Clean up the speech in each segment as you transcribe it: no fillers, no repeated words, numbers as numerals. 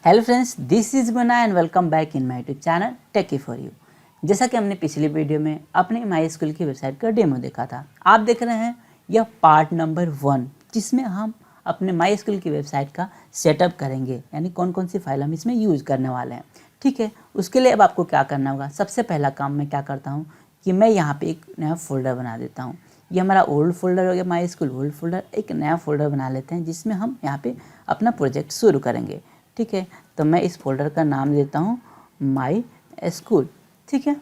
Hello friends, this is Mana and welcome back in my YouTube channel techie for you. जैसा कि हमने पिछली video में अपने माई स्कूल की वेबसाइट का डेमो देखा था, आप देख रहे हैं यह पार्ट नंबर 1 जिसमें हम अपने माई स्कूल की वेबसाइट का सेटअप करेंगे, यानी कौन कौन सी फाइल हम इसमें यूज़ करने वाले हैं। ठीक है, उसके लिए अब आपको क्या करना होगा। सबसे पहला काम मैं क्या करता हूँ कि मैं यहाँ पे एक नया फोल्डर बना देता हूँ। ये हमारा ओल्ड फोल्डर हो गया, माई स्कूल ओल्ड फोल्डर। एक नया फोल्डर बना लेते हैं जिसमें हम यहाँ पे अपना प्रोजेक्ट शुरू करेंगे। ठीक है, तो मैं इस फोल्डर का नाम देता हूँ माई स्कूल। ठीक है,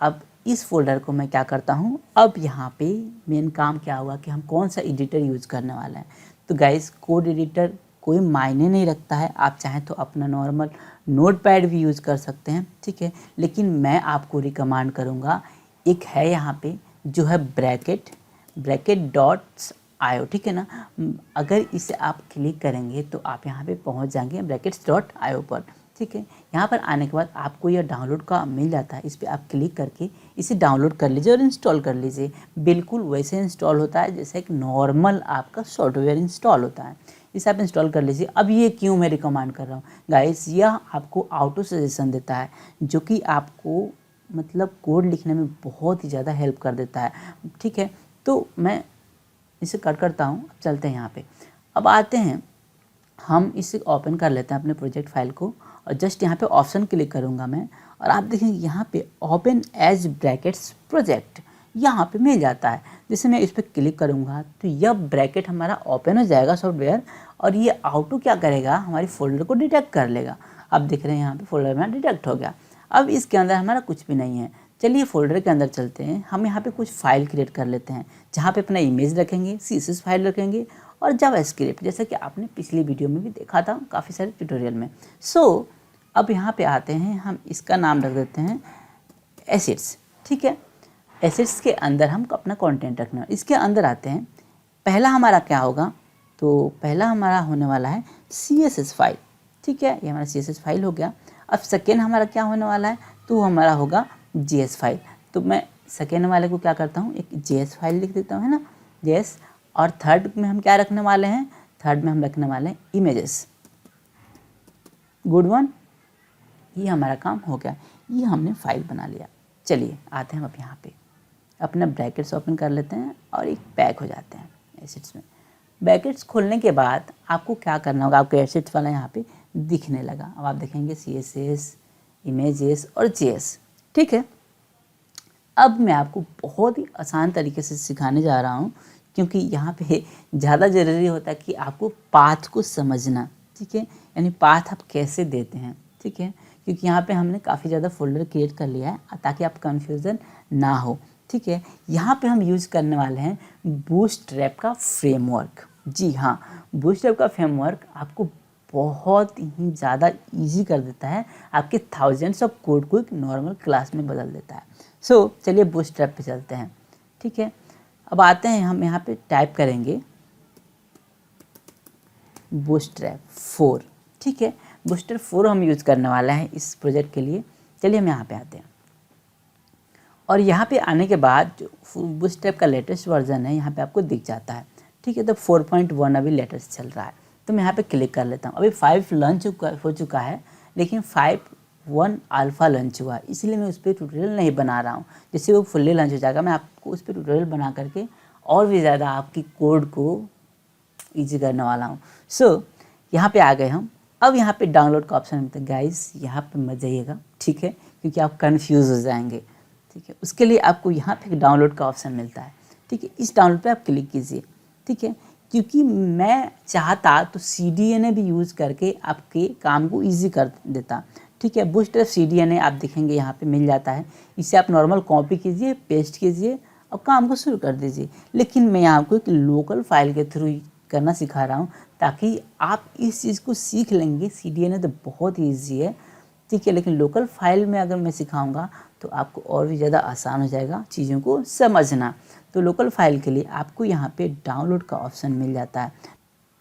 अब इस फोल्डर को मैं क्या करता हूँ, अब यहाँ पे मेन काम क्या हुआ कि हम कौन सा एडिटर यूज़ करने वाला है। तो गाइस, कोड एडिटर कोई मायने नहीं रखता है, आप चाहें तो अपना नॉर्मल नोटपैड भी यूज़ कर सकते हैं। ठीक है, लेकिन मैं आपको रिकमेंड करूँगा, एक है यहाँ पे जो है ब्रैकेट डॉट्स आयो। ठीक है ना, अगर इसे आप क्लिक करेंगे तो आप यहाँ पे पहुँच जाएंगे brackets.io पर। ठीक है, यहाँ पर आने के बाद आपको यह डाउनलोड का मिल जाता है, इस पर आप क्लिक करके इसे डाउनलोड कर लीजिए और इंस्टॉल कर लीजिए। बिल्कुल वैसे इंस्टॉल होता है जैसे एक नॉर्मल आपका सॉफ्टवेयर इंस्टॉल होता है। इसे आप इंस्टॉल कर लीजिए। अब ये क्यों मैं रिकमेंड कर रहा हूँ गाइस, यह आपको ऑटो सजेशन देता है जो कि आपको मतलब कोड लिखने में बहुत ही ज़्यादा हेल्प कर देता है। ठीक है, तो मैं इसे कट करता हूँ। चलते हैं यहाँ पे, अब आते हैं, हम इसे ओपन कर लेते हैं अपने प्रोजेक्ट फाइल को और जस्ट यहाँ पे ऑप्शन क्लिक करूँगा मैं, और आप देखेंगे यहाँ पे ओपन एज ब्रैकेट्स प्रोजेक्ट यहाँ पे मिल जाता है। जैसे मैं इस पर क्लिक करूँगा तो यह ब्रैकेट हमारा ओपन हो जाएगा सॉफ्टवेयर, और ये ऑटो क्या करेगा, हमारी फोल्डर को डिटेक्ट कर लेगा। अब देख रहे हैं यहाँ पे फोल्डर में डिटेक्ट हो गया। अब इसके अंदर हमारा कुछ भी नहीं है। चलिए फोल्डर के अंदर चलते हैं। हम यहाँ पे कुछ फाइल क्रिएट कर लेते हैं जहाँ पे अपना इमेज रखेंगे, CSS फाइल रखेंगे और जावास्क्रिप्ट, जैसा कि आपने पिछली वीडियो में भी देखा था काफ़ी सारे ट्यूटोरियल में। अब यहाँ पे आते हैं, हम इसका नाम रख देते हैं एसेट्स। ठीक है, एसेट्स के अंदर हम अपना कंटेंट रखना। इसके अंदर आते हैं, पहला हमारा क्या होगा, तो पहला हमारा होने वाला है CSS फाइल। ठीक है, ये हमारा CSS फाइल हो गया। अब सेकेंड हमारा क्या होने वाला है, तो हमारा होगा JS फाइल। तो मैं सेकेंड वाले को क्या करता हूँ, एक JS फाइल लिख देता हूँ, है ना, JS। और थर्ड में हम क्या रखने वाले हैं, थर्ड में हम रखने वाले हैं इमेजेस। गुड वन, ये हमारा काम हो गया, ये हमने फाइल बना लिया। चलिए आते हैं अब यहाँ पे अपना ब्रैकेट्स ओपन कर लेते हैं और एक पैक हो जाते हैं एसेट्स में। ब्रैकेट्स खोलने के बाद आपको क्या करना होगा, आपको एसेट्स वाला यहाँ पे दिखने लगा। अब आप देखेंगे CSS, इमेजेस और JS। ठीक है, अब मैं आपको बहुत ही आसान तरीके से सिखाने जा रहा हूँ, क्योंकि यहाँ पे ज़्यादा ज़रूरी होता है कि आपको पाथ को समझना। ठीक है, यानी पाथ आप कैसे देते हैं। ठीक है, क्योंकि यहाँ पे हमने काफ़ी ज़्यादा फोल्डर क्रिएट कर लिया है ताकि आप कन्फ्यूज़न ना हो। ठीक है, यहाँ पे हम यूज़ करने वाले हैं बूटस्ट्रैप का फ्रेमवर्क। जी हाँ, बूटस्ट्रैप का फ्रेमवर्क आपको बहुत ही ज़्यादा इजी कर देता है, आपके थाउजेंड्स ऑफ कोड को एक नॉर्मल क्लास में बदल देता है। चलिए बूटस्ट्रैप पे चलते हैं। ठीक है, अब आते हैं, हम यहाँ पे टाइप करेंगे बूटस्ट्रैप 4। ठीक है, बूटस्ट्रैप 4 हम यूज़ करने वाला है इस प्रोजेक्ट के लिए। चलिए हम यहाँ पे आते हैं, और यहाँ पे आने के बाद जो बूटस्ट्रैप का लेटेस्ट वर्जन है यहाँ पे आपको दिख जाता है। ठीक है, तो 4.1 अभी लेटेस्ट चल रहा है, तो मैं यहाँ पे क्लिक कर लेता हूँ। अभी 5 लॉन्च हो चुका है, लेकिन 5.1 अल्फ़ा लॉन्च हुआ, इसलिए मैं उस पर ट्यूटोरियल नहीं बना रहा हूँ। जैसे वो फुल्ली लॉन्च हो जाएगा, मैं आपको उस पर ट्यूटोरियल बना करके और भी ज़्यादा आपकी कोड को ईजी करने वाला हूँ। यहाँ पे आ गए हम। अब यहाँ पे डाउनलोड का ऑप्शन मिलता है। गाइस, यहाँ पे मत जाइएगा, ठीक है, क्योंकि आप कन्फ्यूज़ हो जाएंगे। ठीक है, उसके लिए आपको यहाँ पे डाउनलोड का ऑप्शन मिलता है। ठीक है, इस डाउनलोड पे आप क्लिक कीजिए। ठीक है, क्योंकि मैं चाहता तो CDNA भी यूज़ करके आपके काम को इजी कर देता। ठीक है, बूटस्ट्रैप CDNA आप देखेंगे यहाँ पे मिल जाता है। इसे आप नॉर्मल कॉपी कीजिए, पेस्ट कीजिए और काम को शुरू कर दीजिए। लेकिन मैं आपको एक लोकल फाइल के थ्रू करना सिखा रहा हूँ ताकि आप इस चीज़ को सीख लेंगे। CDNA तो बहुत ही ईजी है, ठीक है, लेकिन लोकल फाइल में अगर मैं सिखाऊंगा तो आपको और भी ज़्यादा आसान हो जाएगा चीज़ों को समझना। तो लोकल फाइल के लिए आपको यहाँ पे डाउनलोड का ऑप्शन मिल जाता है।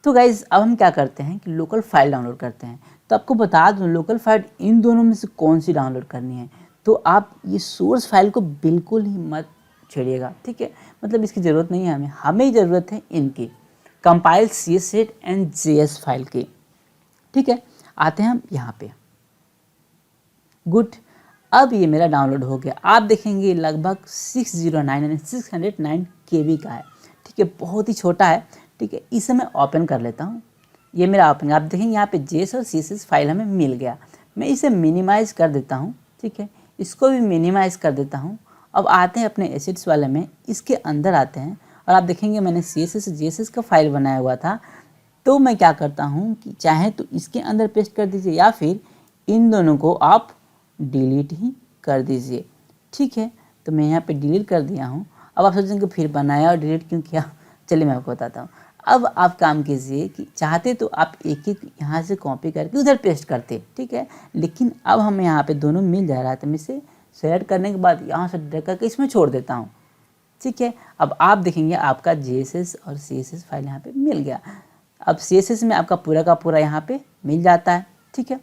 तो गाइज़, अब हम क्या करते हैं कि लोकल फाइल डाउनलोड करते हैं। तो आपको बता दूँ, लोकल फाइल इन दोनों में से कौन सी डाउनलोड करनी है, तो आप ये सोर्स फाइल को बिल्कुल ही मत छेड़िएगा। ठीक है, मतलब इसकी ज़रूरत नहीं है, हमें ज़रूरत है इनकी compile CSS and JS file की। ठीक है, आते हैं हम यहाँ पे। गुड, अब ये मेरा डाउनलोड हो गया। आप देखेंगे लगभग 609 KB का है, ठीक है, बहुत ही छोटा है, ठीक है। इसे मैं ओपन कर लेता हूँ, ये मेरा ओपन। आप देखेंगे यहाँ पे JS और CSS फाइल हमें मिल गया। मैं इसे मिनिमाइज़ कर देता हूँ, ठीक है, इसको भी मिनिमाइज़ कर देता हूँ। अब आते हैं अपने एसेट्स वाले में, इसके अंदर आते हैं और आप देखेंगे मैंने CSS JSS का फाइल बनाया हुआ था। तो मैं क्या करता हूँ कि चाहे तो इसके अंदर पेस्ट कर दीजिए या फिर इन दोनों को आप डिलीट ही कर दीजिए, ठीक है। तो मैं यहाँ पे डिलीट कर दिया हूँ। अब आप सोचेंगे फिर बनाया और डिलीट क्यों किया, चलिए मैं आपको बताता हूँ। अब आप काम कीजिए कि चाहते तो आप एक एक यहाँ से कॉपी करके उधर पेस्ट करते, ठीक है, लेकिन अब हमें यहाँ पे दोनों मिल जा रहा है तो मैं इसे सेलेक्ट करने के बाद यहाँ से ड्रैग करके इसमें छोड़ देता हूँ, ठीक है। अब आप देखेंगे आपका JSS और CSS फाइल यहाँ पे मिल गया। अब CSS में आपका पूरा का पूरा यहाँ पे मिल जाता है, ठीक है,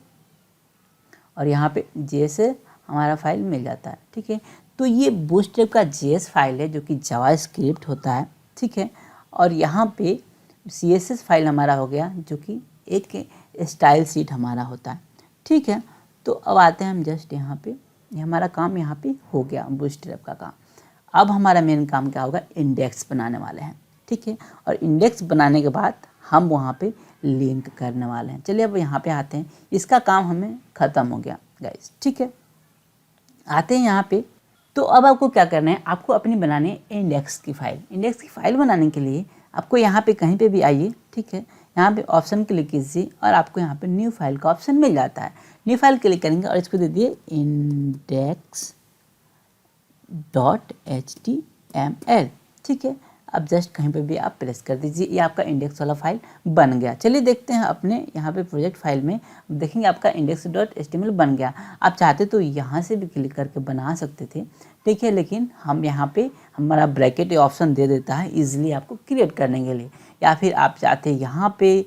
और यहाँ पे JS हमारा फाइल मिल जाता है, ठीक है। तो ये बूटस्ट्रैप का JS फाइल है जो कि जावास्क्रिप्ट होता है, ठीक है, और यहाँ पे CSS फाइल हमारा हो गया जो कि एक स्टाइल शीट हमारा होता है, ठीक है। तो अब आते हैं हम जस्ट यहाँ पे, ये हमारा काम यहाँ पे हो गया बूटस्ट्रैप का काम। अब हमारा मेन काम क्या होगा, इंडेक्स बनाने वाले हैं, ठीक है, और इंडेक्स बनाने के बाद हम वहाँ पे लिंक करने वाले हैं। चलिए अब यहाँ पे आते हैं, इसका काम हमें ख़त्म हो गया गाइस, ठीक है। आते हैं यहाँ पे, तो अब आपको क्या करना है, आपको अपनी बनानी है इंडेक्स की फ़ाइल। इंडेक्स की फ़ाइल बनाने के लिए आपको यहाँ पे कहीं पे भी आइए, ठीक है, यहाँ पे ऑप्शन क्लिक कीजिए और आपको यहाँ पे न्यू फाइल का ऑप्शन मिल जाता है। न्यू फाइल क्लिक करेंगे और इसको दे दिए index.html, ठीक है। अब जस्ट कहीं पे भी आप प्रेस कर दीजिए, ये आपका इंडेक्स वाला फाइल बन गया। चलिए देखते हैं अपने यहाँ पे प्रोजेक्ट फाइल में, देखेंगे आपका index.html बन गया। आप चाहते तो यहाँ से भी क्लिक करके बना सकते थे, ठीक है, लेकिन हम यहाँ पे हमारा ब्रैकेट ये ऑप्शन दे देता है इजीली आपको क्रिएट करने के लिए। या फिर आप चाहते यहाँ पे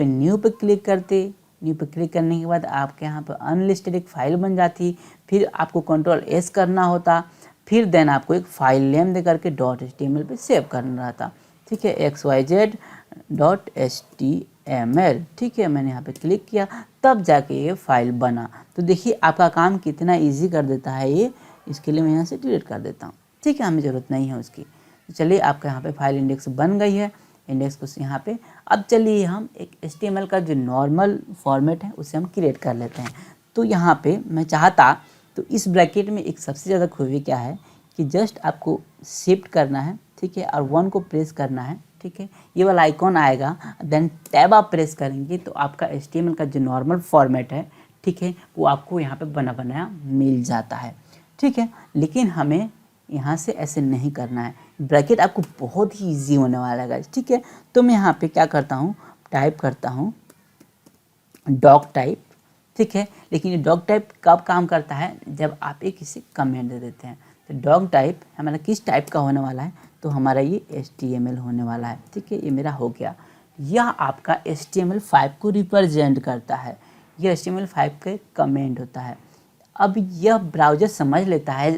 न्यू पे क्लिक करते, न्यू पे क्लिक करने के बाद आपके यहाँ पर अनलिस्टेड एक फ़ाइल बन जाती, फिर आपको Ctrl+S करना होता, फिर देन आपको एक फ़ाइल नेम दे करके .html पे सेव करना रहता, ठीक है, xyz.html, ठीक है। मैंने यहाँ पे क्लिक किया तब जाके ये फाइल बना। तो देखिए आपका काम कितना इजी कर देता है ये। इसके लिए मैं यहाँ से डिलीट कर देता हूँ, ठीक है, हमें ज़रूरत नहीं है उसकी। तो चलिए आपका यहाँ पे फाइल इंडेक्स बन गई है, इंडेक्स को यहाँ पे। अब चलिए हम एक HTML का जो नॉर्मल फॉर्मेट है उसे हम क्रिएट कर लेते हैं। तो यहाँ पे मैं चाहता तो इस ब्रैकेट में एक सबसे ज़्यादा खूबी क्या है कि जस्ट आपको शिफ्ट करना है, ठीक है, और 1 को प्रेस करना है, ठीक है, ये वाला आइकॉन आएगा, देन टैब आप प्रेस करेंगे तो आपका HTML का जो नॉर्मल फॉर्मेट है, ठीक है, वो आपको यहाँ पे बना बनाया मिल जाता है, ठीक है। लेकिन हमें यहाँ से ऐसे नहीं करना है, ब्रैकेट आपको बहुत ही ईजी होने वाला है गाइस, ठीक है। तो मैं यहाँ पे क्या करता हूँ, टाइप करता हूँ डॉक टाइप, ठीक है, लेकिन ये डॉग टाइप कब काम करता है, जब आप एक किसी कमेंट दे देते हैं। तो डॉग टाइप हमारा किस टाइप का होने वाला है, तो हमारा ये HTML होने वाला है, ठीक है, ये मेरा हो गया। यह आपका HTML5 को रिप्रेजेंट करता है, यह HTML5 का कमेंट होता है। अब यह ब्राउज़र समझ लेता है,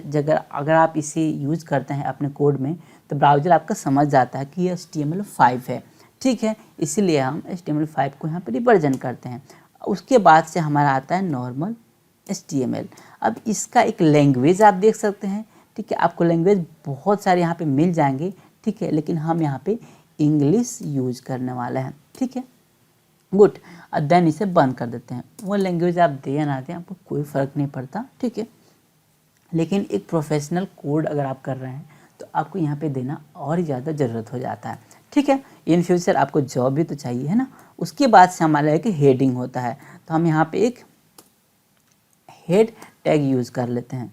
अगर आप इसे यूज़ करते हैं अपने कोड में तो ब्राउज़र आपका समझ जाता है कि यह HTML5 है, ठीक है, इसीलिए हम HTML5 को यहाँ पर रिप्रेजेंट करते हैं। उसके बाद से हमारा आता है नॉर्मल HTML। अब इसका एक लैंग्वेज आप देख सकते हैं, ठीक है, आपको लैंग्वेज बहुत सारे यहाँ पे मिल जाएंगे, ठीक है, लेकिन हम यहाँ पे इंग्लिश यूज़ करने वाले हैं, ठीक है, गुड। देन इसे बंद कर देते हैं। वो लैंग्वेज आप दे या ना दें आपको कोई फ़र्क नहीं पड़ता, ठीक है, लेकिन एक प्रोफेशनल कोड अगर आप कर रहे हैं तो आपको यहाँ पे देना और ही ज़्यादा ज़रूरत हो जाता है, ठीक है। इन फ्यूचर आपको जॉब भी तो चाहिए है ना। उसके बाद से हमारा एक हेडिंग होता है, तो हम यहाँ पे एक हेड टैग यूज़ कर लेते हैं,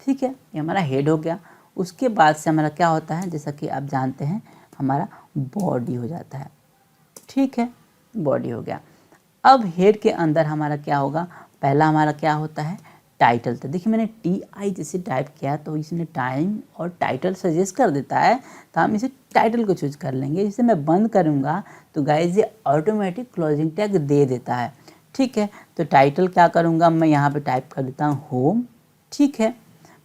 ठीक है, ये हमारा हेड हो गया। उसके बाद से हमारा क्या होता है, जैसा कि आप जानते हैं हमारा बॉडी हो जाता है, ठीक है, बॉडी हो गया। अब हेड के अंदर हमारा क्या होगा, पहला हमारा क्या होता है, टाइटल। तो देखिए मैंने TI जैसे टाइप किया तो इसने टाइम और टाइटल सजेस्ट कर देता है, तो हम इसे टाइटल को चूज कर लेंगे। जिसे मैं बंद करूँगा तो गाइज ये ऑटोमेटिक क्लोजिंग टैग दे देता है, ठीक है। तो टाइटल क्या करूँगा, मैं यहाँ पे टाइप कर देता हूँ होम, ठीक है।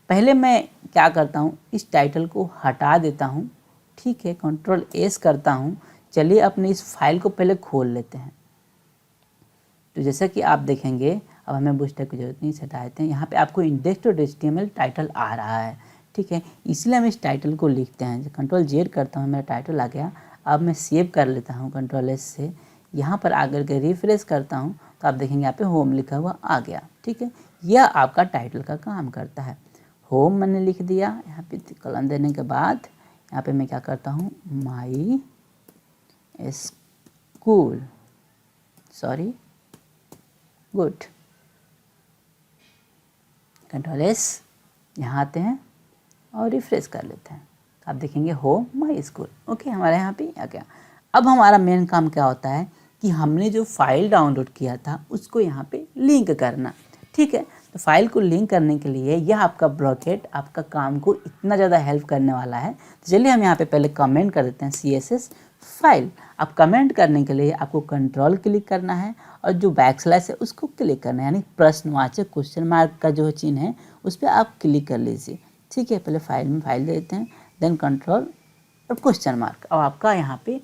पहले मैं क्या करता हूँ, इस टाइटल को हटा देता हूँ, ठीक है, Ctrl+S करता हूँ। चलिए अपने इस फाइल को पहले खोल लेते हैं। तो जैसा कि आप देखेंगे अब हमें बूस्टरैप की ज़रूरत नहीं, हटा देते हैं। यहाँ पे आपको index.html टाइटल आ रहा है, ठीक है, इसलिए हम इस टाइटल को लिखते हैं। कंट्रोल जेड करता हूँ, मेरा टाइटल आ गया। अब मैं सेव कर लेता हूँ कंट्रोल एस से, यहाँ पर आकर के रिफ्रेश करता हूँ तो आप देखेंगे यहाँ पे होम लिखा हुआ आ गया, ठीक है। यह आपका टाइटल का काम करता है। होम मैंने लिख दिया, यहाँ पे कॉलम देने के बाद यहाँ पे मैं क्या करता हूँ, my school, sorry, good, control S, यहाँ आते हैं और रिफ्रेश कर लेते हैं। आप देखेंगे होम माई स्कूल, ओके, हमारे यहाँ पे आ गया। अब हमारा मेन काम क्या होता है कि हमने जो फाइल डाउनलोड किया था उसको यहाँ पे लिंक करना, ठीक है। तो फाइल को लिंक करने के लिए यह आपका ब्रैकेट आपका काम को इतना ज़्यादा हेल्प करने वाला है। तो चलिए हम यहाँ पे पहले कमेंट कर देते हैं CSS फाइल। अब कमेंट करने के लिए आपको कंट्रोल क्लिक करना है और जो बैकस्लैश है उसको क्लिक करना है, यानी प्रश्नवाचक क्वेश्चन मार्क का जो चिन्ह है उस पर आप क्लिक कर लीजिए, ठीक है। पहले फाइल में फाइल दे देते हैं, देन कंट्रोल और क्वेश्चन मार्क। अब आपका यहाँ पे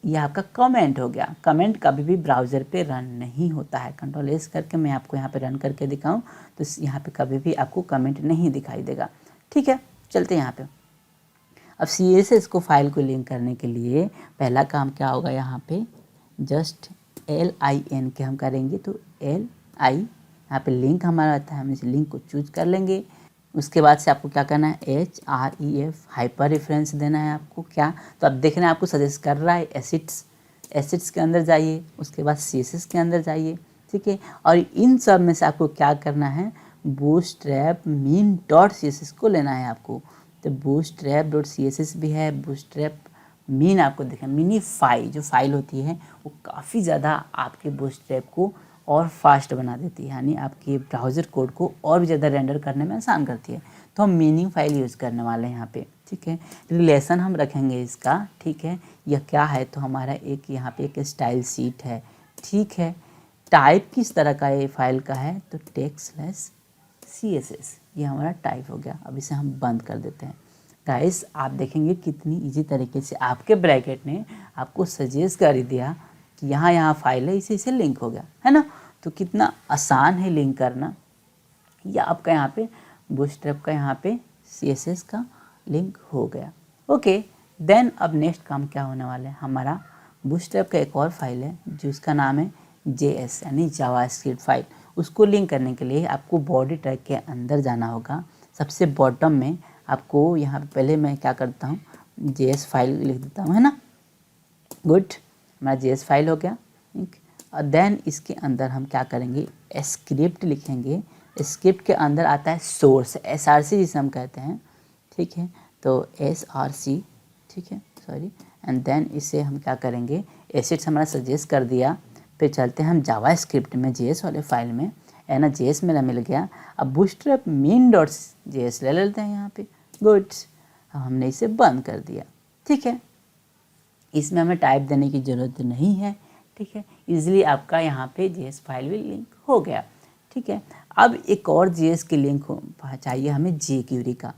यह आपका कमेंट हो गया। कमेंट कभी भी ब्राउज़र पे रन नहीं होता है। कंट्रोल एस करके मैं आपको यहाँ पे रन करके दिखाऊं तो यहाँ पे कभी भी आपको कमेंट नहीं दिखाई देगा, ठीक है। चलते हैं यहाँ पे। अब CSS को फाइल को लिंक करने के लिए पहला काम क्या होगा, यहाँ पे जस्ट LIN के हम करेंगे, तो LI यहाँ पे लिंक हमारा आता है, हम इस लिंक को चूज कर लेंगे। उसके बाद से आपको क्या करना है, HREF हाइपर रेफरेंस देना है आपको। क्या, तो अब देखना है आपको सजेस्ट कर रहा है एसिड्स के अंदर जाइए, उसके बाद CSS के अंदर जाइए, ठीक है। और इन सब में से आपको क्या करना है, बूटस्ट्रैप मीन डॉट CSS को लेना है आपको। तो बूटस्ट्रैप डॉट CSS भी है, बूटस्ट्रैप मीन आपको देखना, मिनीफाई जो फाइल होती है वो काफ़ी ज़्यादा आपके बूटस्ट्रैप को और फास्ट बना देती है, यानी आपके ब्राउज़र कोड को और भी ज़्यादा रेंडर करने में आसान करती है। तो हम मीनिंग फाइल यूज़ करने वाले हैं यहाँ पे, ठीक है। रिलेशन हम रखेंगे इसका, ठीक है। यह क्या है, तो हमारा एक यहाँ पे एक स्टाइल शीट है, ठीक है। टाइप किस तरह का ये फाइल का है, तो text/CSS, ये हमारा टाइप हो गया। अब इसे हम बंद कर देते हैं। गाइस आप देखेंगे कितनी इजी तरीके से आपके ब्रैकेट ने आपको सजेस्ट कर दिया कि यहाँ फाइल है, इसे लिंक हो गया, है ना। तो कितना आसान है लिंक करना। या आपका यहाँ पे बूटस्ट्रैप का यहाँ पे CSS का लिंक हो गया, ओके। देन अब नेक्स्ट काम क्या होने वाला है, हमारा बूटस्ट्रैप का एक और फाइल है जिसका नाम है JS यानी जावास्क्रिप्ट फाइल। उसको लिंक करने के लिए आपको बॉडी टैग के अंदर जाना होगा। सबसे बॉटम में आपको यहाँ पे पहले मैं क्या करता हूँ, JS फाइल लिख देता हूँ, है ना, गुड, हमारा JS फाइल हो गया, ठीक। और देन इसके अंदर हम क्या करेंगे, स्क्रिप्ट लिखेंगे। स्क्रिप्ट के अंदर आता है सोर्स, SRC जिसे हम कहते हैं, ठीक है। तो SRC, ठीक है, सॉरी। एंड देन इसे हम क्या करेंगे, एसिड्स हमारा सजेस्ट कर दिया। फिर चलते हैं हम जावा स्क्रिप्ट में, JS वाले फाइल में, है ना, JS मेरा मिल गया। अब बूटस्ट्रैप मेन डॉट JS ले लेते हैं यहाँ पे, गुड। हमने इसे बंद कर दिया, ठीक है। इसमें हमें टाइप देने की ज़रूरत नहीं है, ठीक है। इजीली आपका यहाँ पे JS फाइल भी लिंक हो गया, ठीक है। अब एक और JS की लिंक चाहिए हमें jQuery का,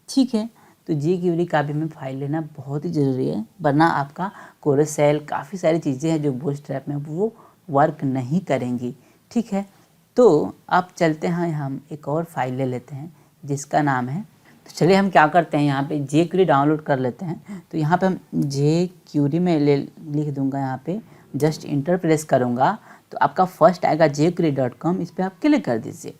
ठीक है। तो jQuery का भी हमें फाइल लेना बहुत ही ज़रूरी है, वरना आपका कोरेसेल काफ़ी सारी चीज़ें हैं जो बूटस्ट्रैप में वो वर्क नहीं करेंगी, ठीक है। तो आप चलते हैं, हम एक और फाइल ले लेते हैं जिसका नाम है, तो चलिए हम क्या करते हैं, यहाँ पे jQuery डाउनलोड कर लेते हैं। तो यहाँ पे हम jQuery में लिख दूंगा, यहाँ पे जस्ट इंटर प्रेस करूँगा तो आपका फर्स्ट आएगा jQuery.com, इस पर आप क्लिक कर दीजिए,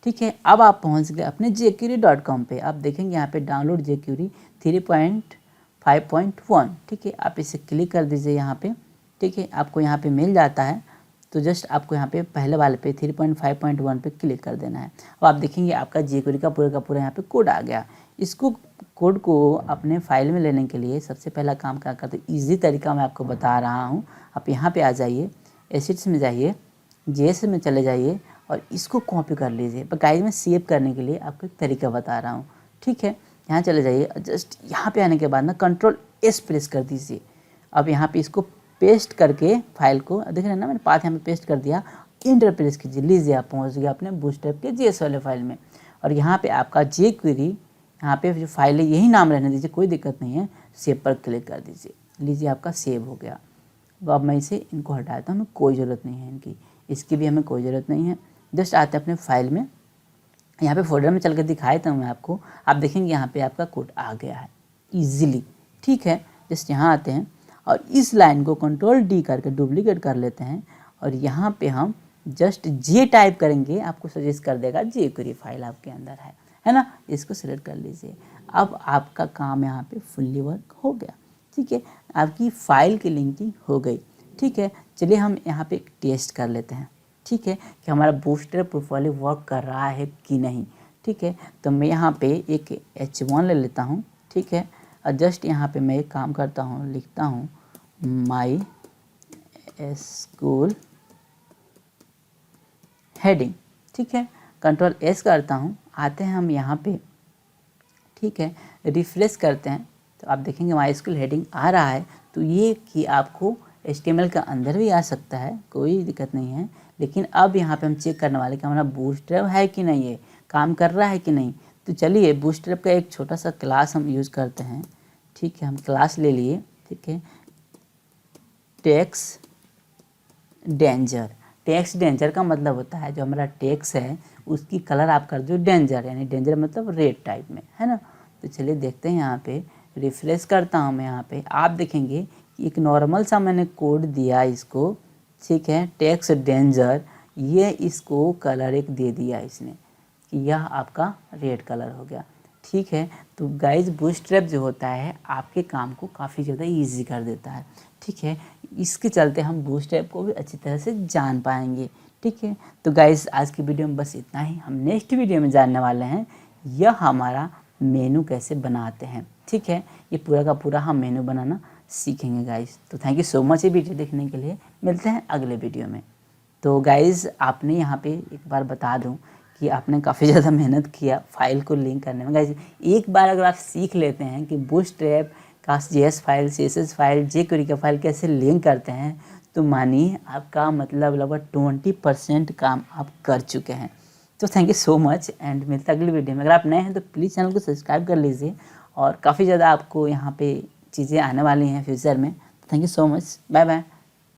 ठीक है। अब आप पहुँच गए अपने jQuery.com पे। आप देखेंगे यहाँ पे डाउनलोड jQuery 3.5.1, ठीक है। आप इसे क्लिक कर दीजिए यहाँ पे, ठीक है। आपको यहाँ पे मिल जाता है, तो जस्ट आपको यहाँ पे पहले वाले पे 3.5.1 पे क्लिक कर देना है। अब आप देखेंगे आपका jQuery का पूरा यहाँ पे कोड आ गया। इसको कोड को अपने फाइल में लेने के लिए सबसे पहला काम क्या करते हैं, ईजी तरीका मैं आपको बता रहा हूँ। आप यहाँ पे आ जाइए, एसिड्स में जाइए, JS में चले जाइए और इसको कॉपी कर लीजिए। पर गाइस मैं सेव करने के लिए आपको एक तरीका बता रहा हूँ, ठीक है। यहाँ चले जाइए, जस्ट यहाँ पे आने के बाद ना कंट्रोल S प्रेस कर दीजिए। अब यहाँ पे इसको पेस्ट करके फाइल को देख रहे हैं ना, मैंने पाथ यहाँ पे पेस्ट कर दिया, इंटर प्रेस कीजिए, लीजिए आप पहुँच गए अपने बूटस्ट्रैप के JS वाले फाइल में। और यहाँ पे आपका jQuery, यहाँ पे जो फाइल है यही नाम रहने दीजिए, कोई दिक्कत नहीं है। सेव पर क्लिक कर दीजिए, लीजिए आपका सेव हो गया। अब मैं इसे इनको हटा देता हूँ, कोई ज़रूरत नहीं है इनकी। इसकी भी हमें कोई ज़रूरत नहीं है। जस्ट आते हैं अपने फाइल में, यहाँ पे फोल्डर में चल कर दिखाया था मैं आपको, आप देखेंगे यहाँ पे आपका कोड आ गया है ईजिली। ठीक है, जस्ट यहाँ आते हैं और इस लाइन को Ctrl+D करके डुप्लीकेट कर लेते हैं और यहाँ पे हम जस्ट जे टाइप करेंगे, आपको सजेस्ट कर देगा jQuery फाइल आपके अंदर है ना। इसको सिलेक्ट कर लीजिए। अब आपका काम यहाँ पे फुल्ली वर्क हो गया। ठीक है, आपकी फाइल की लिंकिंग हो गई। ठीक है, चलिए हम यहाँ पे टेस्ट कर लेते हैं। ठीक है, कि हमारा बूस्टरैप प्रोफाइल वर्क कर रहा है कि नहीं। ठीक है, तो मैं यहाँ पे एक H1 ले लेता हूँ। ठीक है, और जस्ट यहाँ पे मैं एक काम करता हूँ, लिखता हूँ MySQL हेडिंग। ठीक है, Ctrl+S करता हूँ, आते हैं हम यहाँ पे। ठीक है, रिफ्रेश करते हैं तो आप देखेंगे MySQL हेडिंग आ रहा है। तो ये कि आपको HTML का अंदर भी आ सकता है, कोई दिक्कत नहीं है। लेकिन अब यहाँ पे हम चेक करने वाले कि हमारा बूस्टरैप है कि नहीं, है काम कर रहा है कि नहीं। तो चलिए बूस्टरैप का एक छोटा सा क्लास हम यूज़ करते हैं। ठीक है, हम क्लास ले लिए। ठीक है, टेक्स्ट डेंजर का मतलब होता है जो हमारा टेक्स्ट है उसकी कलर आप कर दो डेंजर, यानी डेंजर मतलब रेड टाइप में, है ना। तो चलिए देखते हैं, यहाँ पे रिफ्रेश करता हूँ मैं। यहाँ पे आप देखेंगे कि एक नॉर्मल सा मैंने कोड दिया इसको। ठीक है, टेक्स्ट डेंजर, ये इसको कलर एक दे दिया इसने कि यह आपका रेड कलर हो गया। ठीक है, तो गाइज बूस्टरैप जो होता है आपके काम को काफ़ी ज़्यादा इजी कर देता है। ठीक है, इसके चलते हम बूस्टरैप को भी अच्छी तरह से जान पाएंगे। ठीक है, तो गाइज आज की वीडियो में बस इतना ही। हम नेक्स्ट वीडियो में जानने वाले हैं यह हमारा मेनू कैसे बनाते हैं। ठीक है, ये पूरा का पूरा हम मेनू बनाना सीखेंगे गाइज। तो थैंक यू सो मच ये वीडियो देखने के लिए। मिलते हैं अगले वीडियो में। तो गाइज़ आपने यहाँ पे एक बार बता दूँ कि आपने काफ़ी ज़्यादा मेहनत किया फाइल को लिंक करने में। गाइज एक बार अगर आप सीख लेते हैं कि बूस्टरैप का JS file, CSS file, jQuery का फाइल कैसे लिंक करते हैं, तो मानिए आपका मतलब लगभग 20% काम आप कर चुके हैं। तो thank you so much and मिलते अगली वीडियो में। अगर आप नए हैं तो प्लीज़ चैनल को सब्सक्राइब कर लीजिए और काफ़ी ज़्यादा आपको यहाँ पे चीज़ें आने वाली हैं फ्यूचर में। Thank you so much, bye bye.